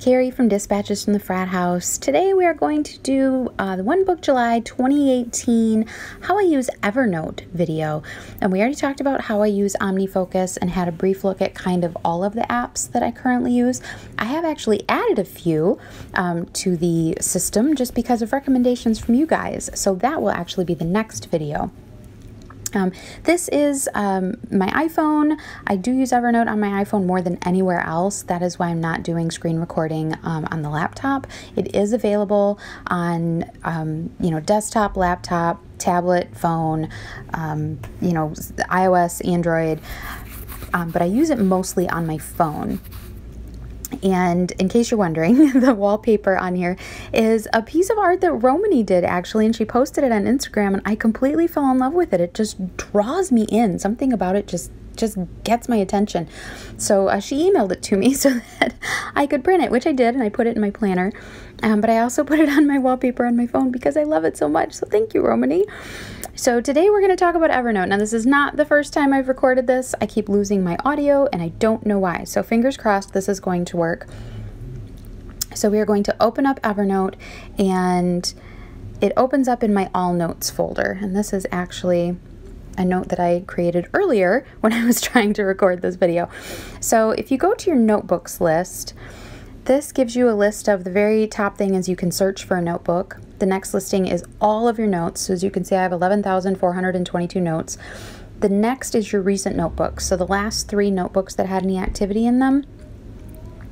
Carrie from Dispatches from the Frat House. Today we are going to do the One Book July 2018 How I Use Evernote video. And we already talked about how I use OmniFocus and had a brief look at kind of all of the apps that I currently use. I have actually added a few to the system just because of recommendations from you guys. So that will actually be the next video. This is my iPhone. I do use Evernote on my iPhone more than anywhere else. That is why I'm not doing screen recording on the laptop. It is available on, desktop, laptop, tablet, phone, iOS, Android, but I use it mostly on my phone. And in case you're wondering, the wallpaper on here is a piece of art that Romany did actually, and she posted it on Instagram, and I completely fell in love with it. It just draws me in. Something about it just gets my attention. So she emailed it to me so that I could print it, which I did, and I put it in my planner. But I also put it on my wallpaper on my phone because I love it so much. So thank you, Romany. So today we're going to talk about Evernote. Now this is not the first time I've recorded this. I keep losing my audio and I don't know why. So fingers crossed this is going to work. So we are going to open up Evernote, and it opens up in my All Notes folder. And this is actually a note that I created earlier when I was trying to record this video. So if you go to your notebooks list, this gives you a list of the very top thing is you can search for a notebook. The next listing is all of your notes. So as you can see, I have 11,422 notes. The next is your recent notebooks. So the last 3 notebooks that had any activity in them.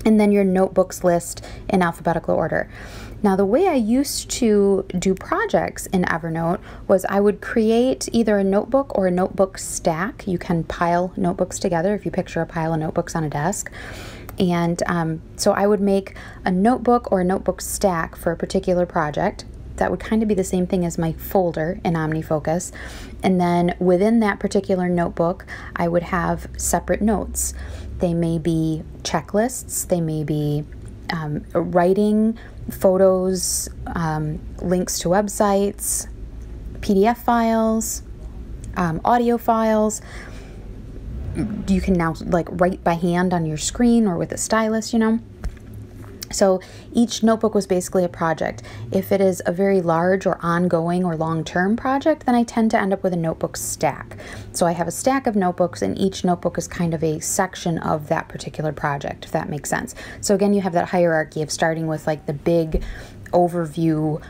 And then your notebooks list in alphabetical order. Now the way I used to do projects in Evernote was I would create either a notebook or a notebook stack. You can pile notebooks together if you picture a pile of notebooks on a desk. And so I would make a notebook or a notebook stack for a particular project. That would kind of be the same thing as my folder in OmniFocus. And then within that particular notebook, I would have separate notes. They may be checklists, they may be writing, photos, links to websites, PDF files, audio files. You can now write by hand on your screen or with a stylus, So each notebook was basically a project. If it is a very large or ongoing or long-term project, then I tend to end up with a notebook stack. So I have a stack of notebooks, and each notebook is kind of a section of that particular project, if that makes sense. So again, you have that hierarchy of starting with the big overview,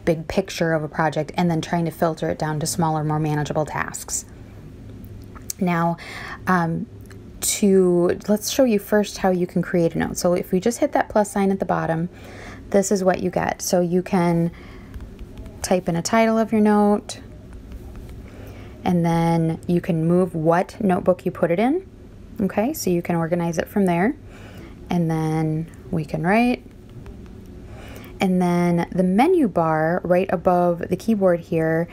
big picture of a project, and then trying to filter it down to smaller, more manageable tasks. Now, let's show you first how you can create a note. So if we just hit that plus sign at the bottom, this is what you get. So you can type in a title of your note, and then you can move what notebook you put it in. Okay, so you can organize it from there, and then we can write. And then the menu bar right above the keyboard here,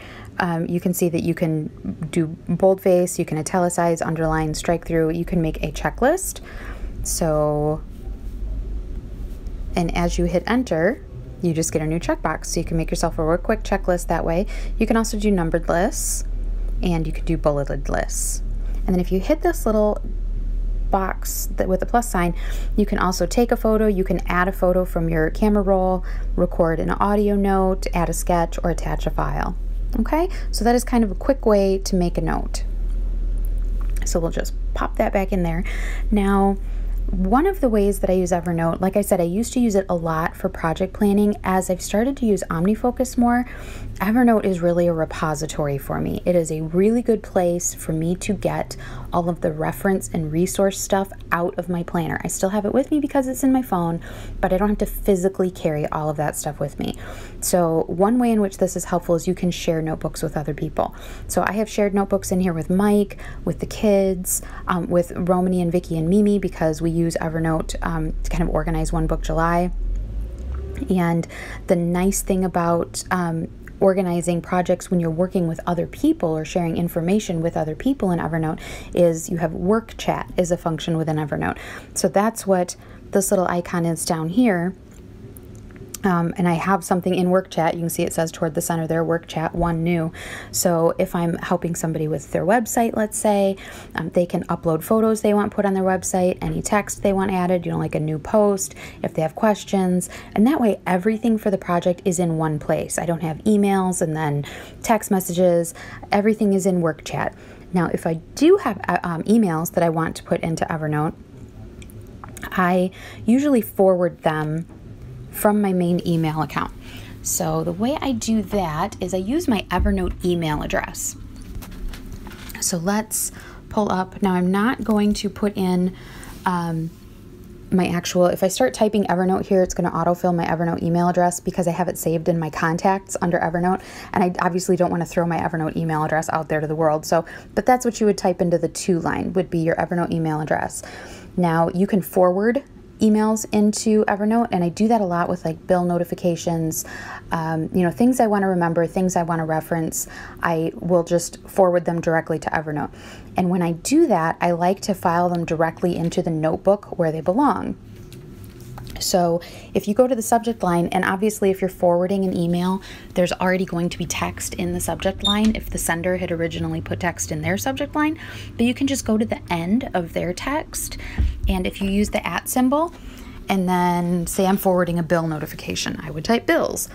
you can see that you can do boldface, you can italicize, underline, strike through, you can make a checklist. So, and as you hit enter, you just get a new checkbox. So you can make yourself a real quick checklist that way. You can also do numbered lists, and you can do bulleted lists. And then if you hit this little box with the plus sign, you can also take a photo, you can add a photo from your camera roll, record an audio note, add a sketch, or attach a file. Okay, so that is kind of a quick way to make a note. So we'll just pop that back in there. Now, one of the ways that I use Evernote, like I said, I used to use it a lot for project planning. As I've started to use OmniFocus more, Evernote is really a repository for me. It is a really good place for me to get all of the reference and resource stuff out of my planner. I still have it with me because it's in my phone, but I don't have to physically carry all of that stuff with me. So one way in which this is helpful is you can share notebooks with other people. So I have shared notebooks in here with Mike, with the kids, with Romany and Vicky and Mimi, because we use Evernote to kind of organize One Book July. And the nice thing about organizing projects when you're working with other people or sharing information with other people in Evernote is you have work chat is a function within Evernote. So that's what this little icon is down here. And I have something in work chat. You can see it says toward the center there, work chat 1 new. So if I'm helping somebody with their website, let's say, they can upload photos they want put on their website, any text they want added, like a new post, if they have questions. And that way everything for the project is in one place. I don't have emails and then text messages. Everything is in work chat. Now, if I do have emails that I want to put into Evernote, I usually forward them from my main email account. So the way I do that is I use my Evernote email address. So let's pull up. Now I'm not going to put in my actual, if I start typing Evernote here, it's going to autofill my Evernote email address because I have it saved in my contacts under Evernote. And I obviously don't want to throw my Evernote email address out there to the world. So, but that's what you would type into the to line, would be your Evernote email address. Now you can forward emails into Evernote, and I do that a lot with like bill notifications, things I want to remember, things I want to reference. I will just forward them directly to Evernote. And when I do that, I like to file them directly into the notebook where they belong. So if you go to the subject line, and obviously if you're forwarding an email, there's already going to be text in the subject line if the sender had originally put text in their subject line, but you can just go to the end of their text, and if you use the @ symbol, and then say I'm forwarding a bill notification, I would type bills.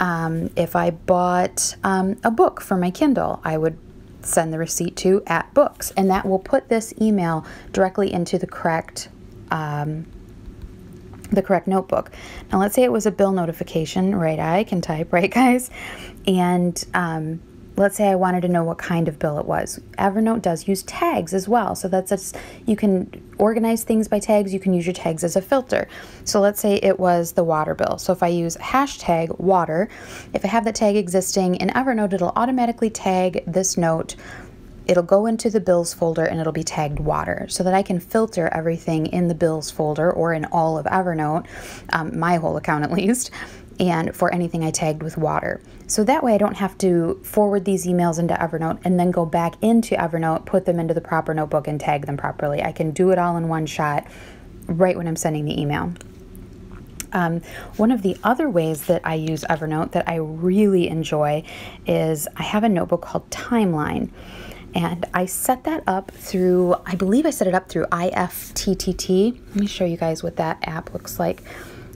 If I bought a book for my Kindle, I would send the receipt to @books, and that will put this email directly into the correct notebook. Now let's say it was a bill notification, right? I can type, right guys? And let's say I wanted to know what kind of bill it was. Evernote does use tags as well. So you can organize things by tags. You can use your tags as a filter. So let's say it was the water bill. So if I use #water, if I have that tag existing in Evernote, it'll automatically tag this note. It'll go into the bills folder and it'll be tagged water, so that I can filter everything in the bills folder or in all of Evernote, my whole account at least, and for anything I tagged with water. So that way I don't have to forward these emails into Evernote and then go back into Evernote, put them into the proper notebook and tag them properly. I can do it all in one shot right when I'm sending the email. One of the other ways that I use Evernote that I really enjoy is I have a notebook called Timeline. And I set that up through, I believe I set it up through IFTTT. Let me show you guys what that app looks like.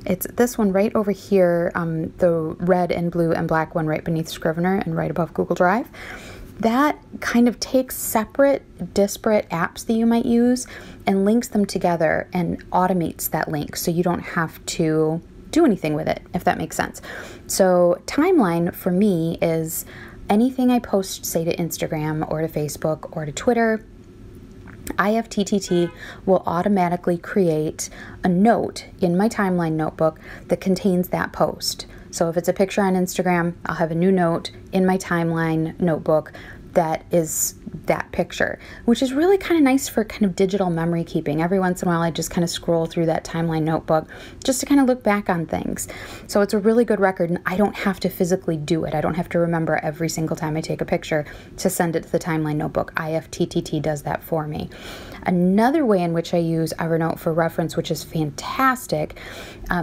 It's this one right over here, the red and blue and black one right beneath Scrivener and right above Google Drive. That kind of takes separate, disparate apps that you might use and links them together and automates that link so you don't have to do anything with it, if that makes sense. So Timeline for me is anything I post, say to Instagram or to Facebook or to Twitter, IFTTT will automatically create a note in my Timeline notebook that contains that post. So if it's a picture on Instagram, I'll have a new note in my Timeline notebook that is that picture, which is really kind of nice for kind of digital memory keeping. Every once in a while, I just kind of scroll through that Timeline notebook just to kind of look back on things. So it's a really good record, and I don't have to physically do it. I don't have to remember every single time I take a picture to send it to the Timeline notebook. IFTTT does that for me. Another way in which I use Evernote for reference, which is fantastic,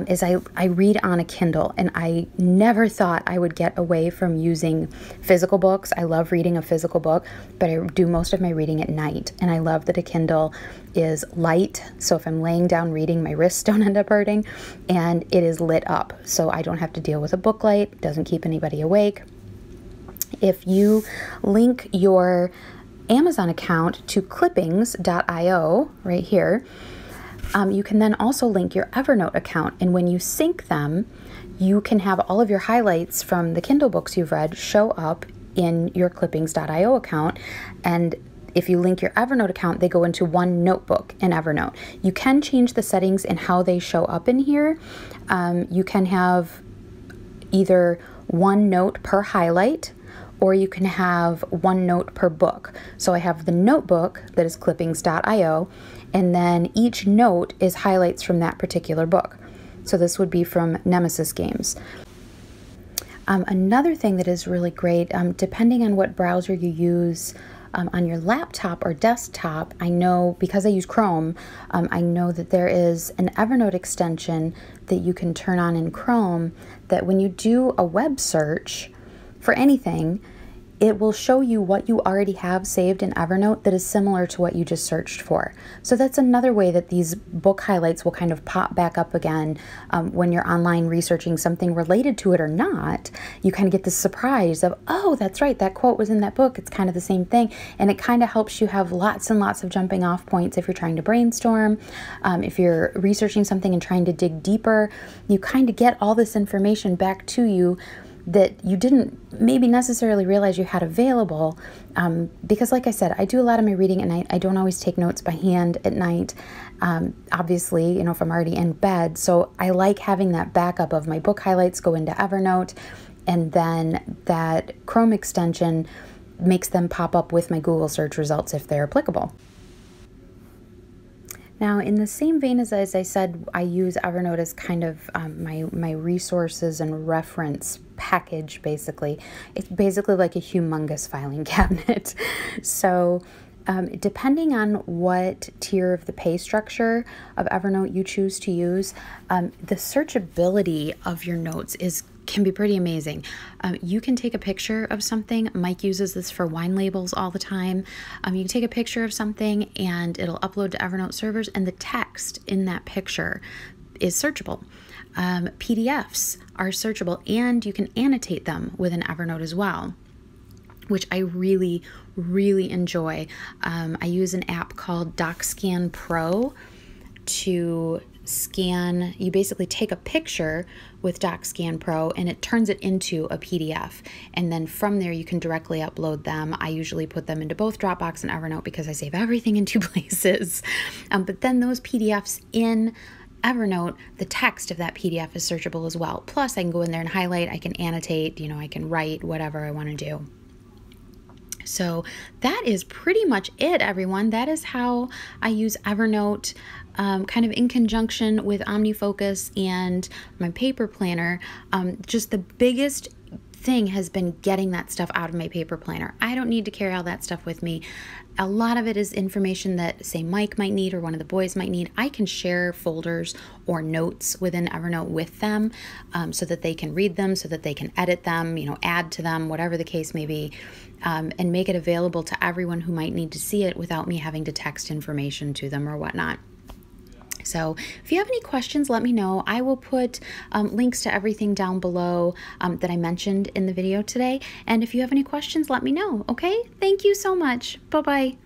is I read on a Kindle, and I never thought I would get away from using physical books. I love reading a physical book, but I do most of my reading at night, and I love that a Kindle is light, so if I'm laying down reading, my wrists don't end up hurting, and it is lit up, so I don't have to deal with a book light. It doesn't keep anybody awake. If you link your Amazon account to clippings.io right here, you can then also link your Evernote account, and when you sync them, you can have all of your highlights from the Kindle books you've read show up in your clippings.io account. And if you link your Evernote account, they go into one notebook in Evernote. You can change the settings and how they show up in here. You can have either one note per highlight, or you can have one note per book. So I have the notebook that is clippings.io, and then each note is highlights from that particular book. So this would be from Nemesis Games. Another thing that is really great, depending on what browser you use on your laptop or desktop, I know because I use Chrome, I know that there is an Evernote extension that you can turn on in Chrome that when you do a web search for anything, it will show you what you already have saved in Evernote that is similar to what you just searched for. So that's another way that these book highlights will kind of pop back up again when you're online researching something related to it or not. You kind of get this surprise of, oh, that's right, that quote was in that book. It's kind of the same thing. And it kind of helps you have lots and lots of jumping off points if you're trying to brainstorm, if you're researching something and trying to dig deeper. You kind of get all this information back to you that you didn't maybe necessarily realize you had available, because like I said, I do a lot of my reading and I don't always take notes by hand at night, obviously, if I'm already in bed. So I like having that backup of my book highlights go into Evernote, and then that Chrome extension makes them pop up with my Google search results if they're applicable. Now, in the same vein as I said, I use Evernote as kind of my resources and reference package, basically. It's basically like a humongous filing cabinet. So depending on what tier of the pay structure of Evernote you choose to use, the searchability of your notes can be pretty amazing. You can take a picture of something. Mike uses this for wine labels all the time. You can take a picture of something and it'll upload to Evernote servers, and the text in that picture is searchable. PDFs are searchable, and you can annotate them within Evernote as well, which I really, really enjoy. I use an app called DocScan Pro to scan. You basically take a picture with DocScan Pro and it turns it into a PDF, and then from there you can directly upload them. I usually put them into both Dropbox and Evernote because I save everything in two places. But then those PDFs in Evernote, the text of that PDF is searchable as well. Plus I can go in there and highlight, I can annotate, I can write whatever I want to do. So that is pretty much it, everyone. That is how I use Evernote, kind of in conjunction with OmniFocus and my paper planner. Just the biggest thing has been getting that stuff out of my paper planner. I don't need to carry all that stuff with me. A lot of it is information that, say, Mike might need or one of the boys might need. I can share folders or notes within Evernote with them, so that they can read them, so that they can edit them, add to them, whatever the case may be, and make it available to everyone who might need to see it without me having to text information to them or whatnot. So if you have any questions, let me know. I will put links to everything down below that I mentioned in the video today. And if you have any questions, let me know. Okay? Thank you so much. Bye-bye.